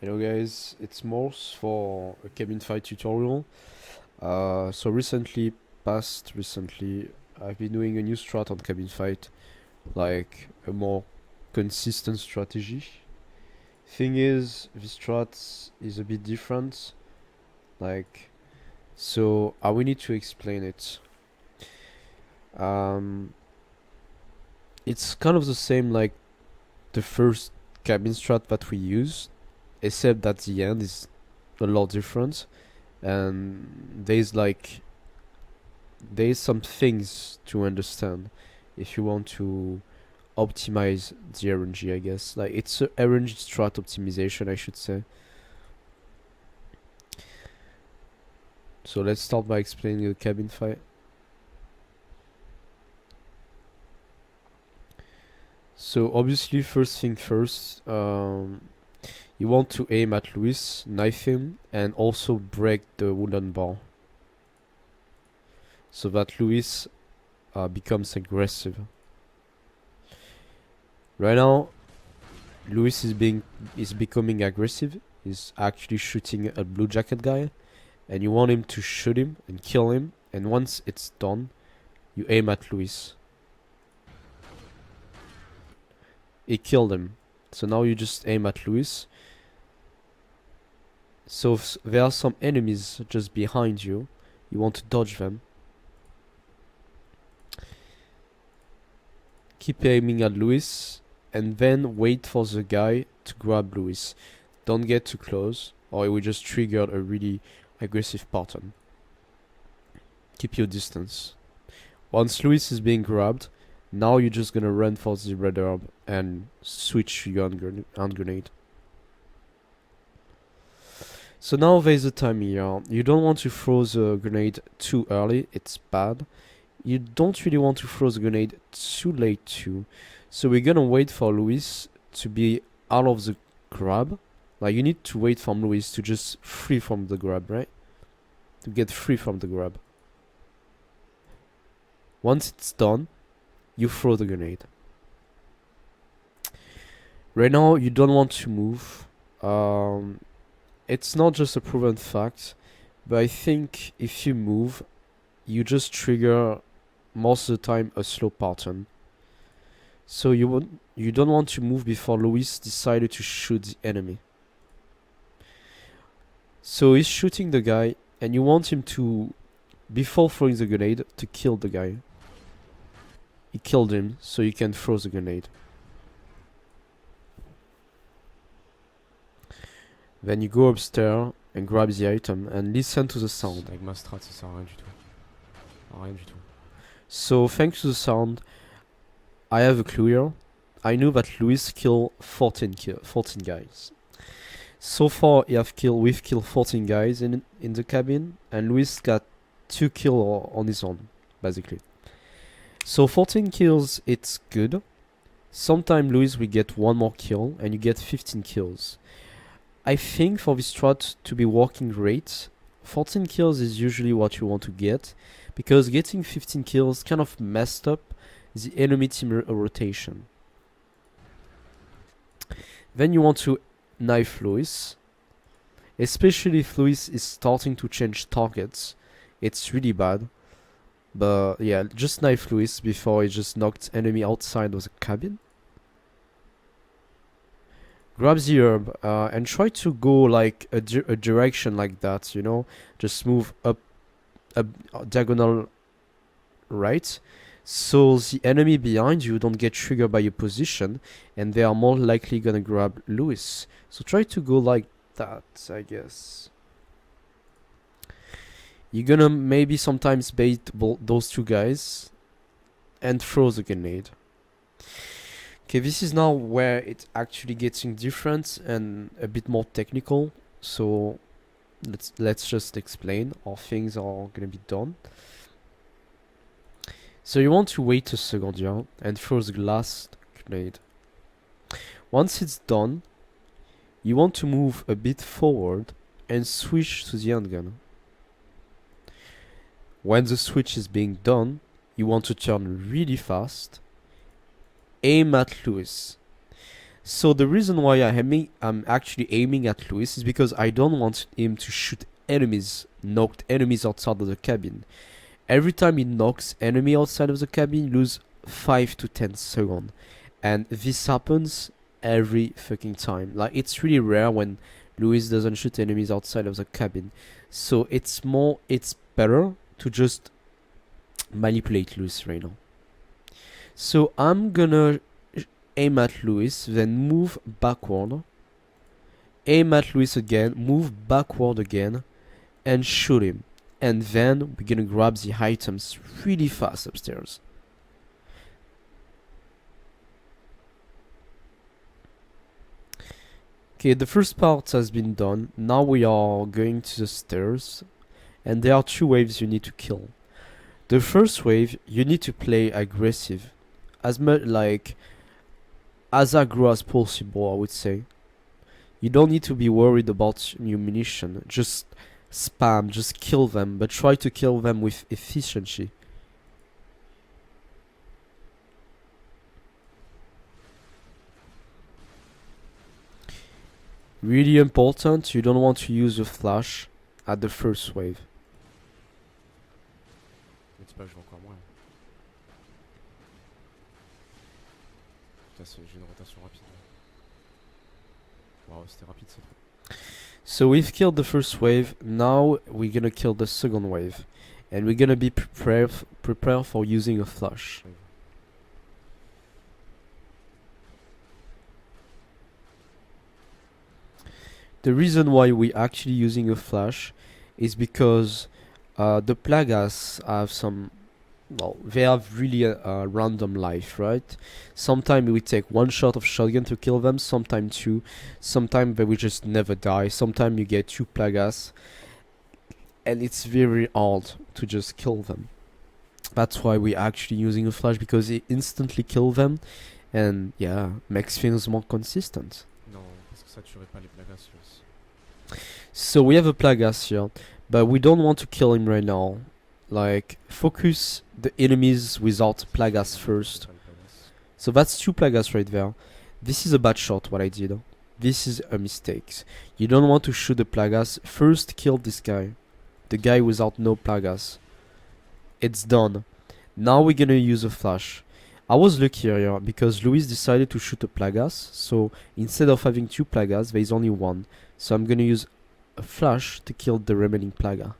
Hello guys, it's Morse for a cabin fight tutorial. So recently, I've been doing a new strat on cabin fight, like a more consistent strategy. Thing is, this strat is a bit different, like, so I will need to explain it. Um, it's kind of the same like the first cabin strat that we used, except that the end is a lot different. And there's some things to understand if you want to optimize the RNG, I guess. Like, it's a RNG strat optimization, I should say. So let's start by explaining the cabin fight. So obviously, first thing first, you want to aim at Luis, knife him, and also break the wooden bar, so that Luis becomes aggressive. Right now, Luis is becoming aggressive. He's actually shooting a blue jacket guy, and you want him to shoot him and kill him. And once it's done, you aim at Luis. He killed him. So now you just aim at Luis. So if there are some enemies just behind you, you want to dodge them. Keep aiming at Luis, and then wait for the guy to grab Luis. Don't get too close, or it will just trigger a really aggressive pattern. Keep your distance. Once Luis is being grabbed, now you're just gonna run for the red herb and switch your hand grenade. So now there's a time here. You don't want to throw the grenade too early, it's bad. You don't really want to throw the grenade too late too. So we're gonna wait for Luis to be out of the grab. Like, you need to wait for Luis to just free from the grab, right? To get free from the grab. Once it's done, you throw the grenade. Right now, you don't want to move. It's not just a proven fact, but I think if you move, you just trigger most of the time a slow pattern. So you don't want to move before Luis decided to shoot the enemy. So he's shooting the guy, and you want him to, before throwing the grenade, to kill the guy. He killed him, so you can throw the grenade. Then you go upstairs and grab the item and listen to the sound. Avec ma strat, ça sert à rien du tout. À rien du tout. So thanks to the sound, I have a clue here. I know that Luis killed 14 guys. So far, we've killed 14 guys in the cabin, and Luis got 2 kills on his own, basically. So 14 kills, it's good. Sometime Luis will get 1 more kill, and you get 15 kills. I think for this strat to be working great, 14 kills is usually what you want to get, because getting 15 kills kind of messed up the enemy team rotation. Then you want to knife Luis, especially if Luis is starting to change targets. It's really bad. But yeah, just knife Luis before he just knocked enemy outside of the cabin. Grab the herb and try to go like a direction like that, you know? Just move up a diagonal right, so the enemy behind you don't get triggered by your position, and they are more likely gonna grab Luis. So try to go like that, I guess. You're gonna maybe sometimes bait those 2 guys and throw the grenade. Okay, this is now where it's actually getting different and a bit more technical. So let's just explain how things are gonna be done. So you want to wait a second here and throw the last grenade. Once it's done, you want to move a bit forward and switch to the handgun. When the switch is being done, you want to turn really fast, aim at Luis. So the reason why I'm actually aiming at Louis is because I don't want him to shoot enemies, knocked enemies outside of the cabin. Every time he knocks enemy outside of the cabin, you lose 5 to 10 seconds. And this happens every fucking time. Like, it's really rare when Louis doesn't shoot enemies outside of the cabin. So it's better to just manipulate Louis right now. So I'm gonna aim at Louis, then move backward. Aim at Louis again, move backward again, and shoot him. And then we're gonna grab the items really fast upstairs. Okay, the first part has been done. Now we are going to the stairs, and there are 2 waves you need to kill. The first wave, you need to play aggressive, as much like as aggro as possible, I would say. You don't need to be worried about new munition. Just spam, just kill them, but try to kill them with efficiency. Really important, you don't want to use a flash at the first wave. Mais c'est pas, je vais encore moins. Putain, j'ai une rotation rapide. Waouh, c'était rapide ça. So we've killed the first wave, now we're gonna kill the second wave. And we're gonna be prepared for using a flash. The reason why we're actually using a flash is because the plagas have some, well, they have really a random life, right? Sometimes we take 1 shot of shotgun to kill them, sometimes 2, sometimes they will just never die, sometimes you get 2 plagas, and it's very hard to just kill them. That's why we're actually using a flash, because it instantly kills them, and yeah, makes things more consistent. Non, parce que ça tuerait pas les plagas. So we have a plagas here, but we don't want to kill him right now. Like, focus the enemies without plagas first. So that's 2 plagas right there. This is a bad shot, what I did. This is a mistake. You don't want to shoot the plagas. First kill this guy. The guy without no plagas. It's done. Now we're gonna use a flash. I was lucky here because Luis decided to shoot a plagas. So instead of having 2 plagas, there is only 1. So I'm gonna use a flash to kill the remaining plaga.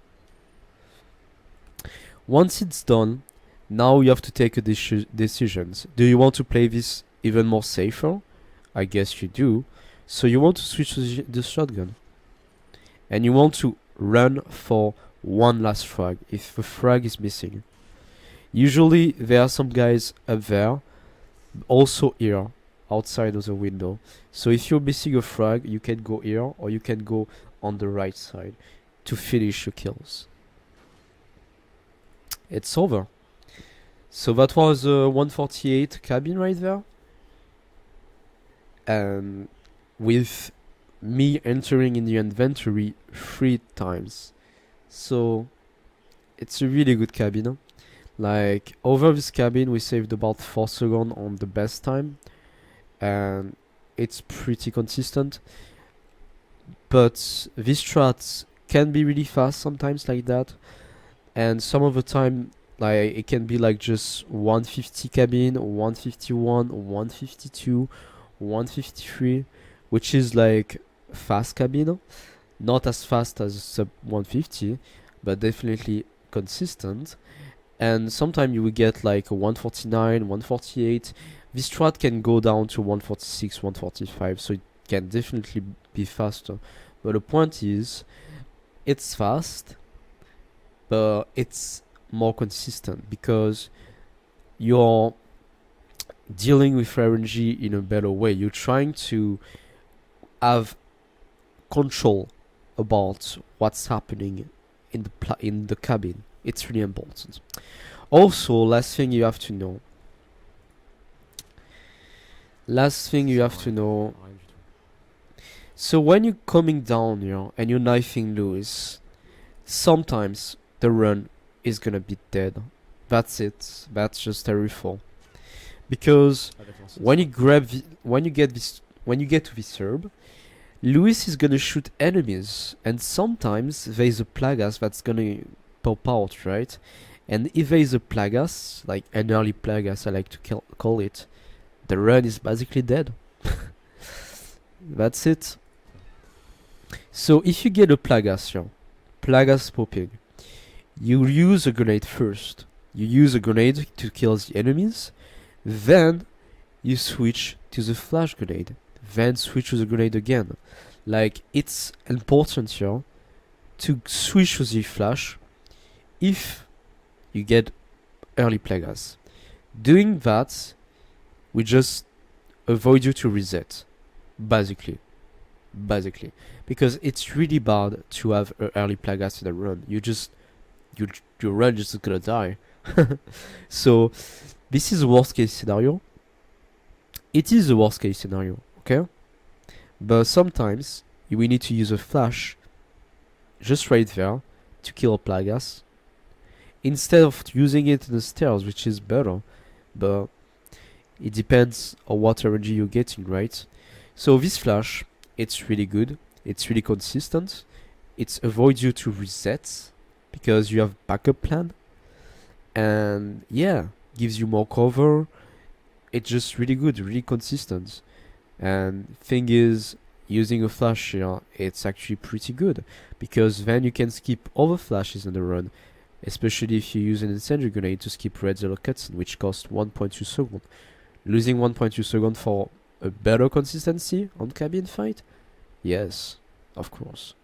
Once it's done, now you have to take a decisions. Do you want to play this even more safer? I guess you do. So you want to switch to the shotgun. And you want to run for 1 last frag if the frag is missing. Usually there are some guys up there, also here, outside of the window. So if you're missing a frag, you can go here or you can go on the right side to finish your kills. It's over. So that was a 148 cabin right there. And with me entering in the inventory 3 times. So it's a really good cabin. Like, over this cabin we saved about 4 seconds on the best time. And it's pretty consistent. But these strats can be really fast sometimes like that. And some of the time, like, it can be like just 150 cabin, 151, 152, 153, which is like fast cabin. Not as fast as sub 150, but definitely consistent. And sometimes you will get like a 149, 148. This strat can go down to 146, 145, so it can definitely be faster. But the point is, it's fast, but it's more consistent because you're dealing with RNG in a better way. You're trying to have control about what's happening in the cabin. It's really important. Also, last thing you have to know. So when you're coming down here and you're knifing Lewis, sometimes the run is gonna be dead. That's it. That's just terrible. Because when you get this when you get to this herb, Lewis is gonna shoot enemies, and sometimes there's a Plagas that's gonna pop out, right? And if there's a Plagas, like an early Plagas, I like to call it, the run is basically dead. That's it. So if you get a Plagas here, Plagas popping, you use a grenade first. You use a grenade to kill the enemies, then you switch to the flash grenade, then switch to the grenade again. Like, it's important here to switch to the flash if you get early Plagas. Doing that will just avoid you to reset, basically. Because it's really bad to have early Plagas in a run. Your run is just gonna die. So this is a worst case scenario. It is a worst case scenario, okay? But sometimes you will need to use a flash just right there to kill a Plagas instead of using it in the stairs, which is better. But it depends on what RNG you're getting, right? So this flash, it's really good. It's really consistent. It avoids you to reset because you have backup plan. And yeah, gives you more cover. It's just really good, really consistent. And thing is, using a flash here, it's actually pretty good because then you can skip all the flashes in the run, especially if you use an incendiary grenade to skip red zero cutscene, which costs 1.2 seconds. Losing 1.2 seconds for a better consistency on cabin fight? Yes, of course.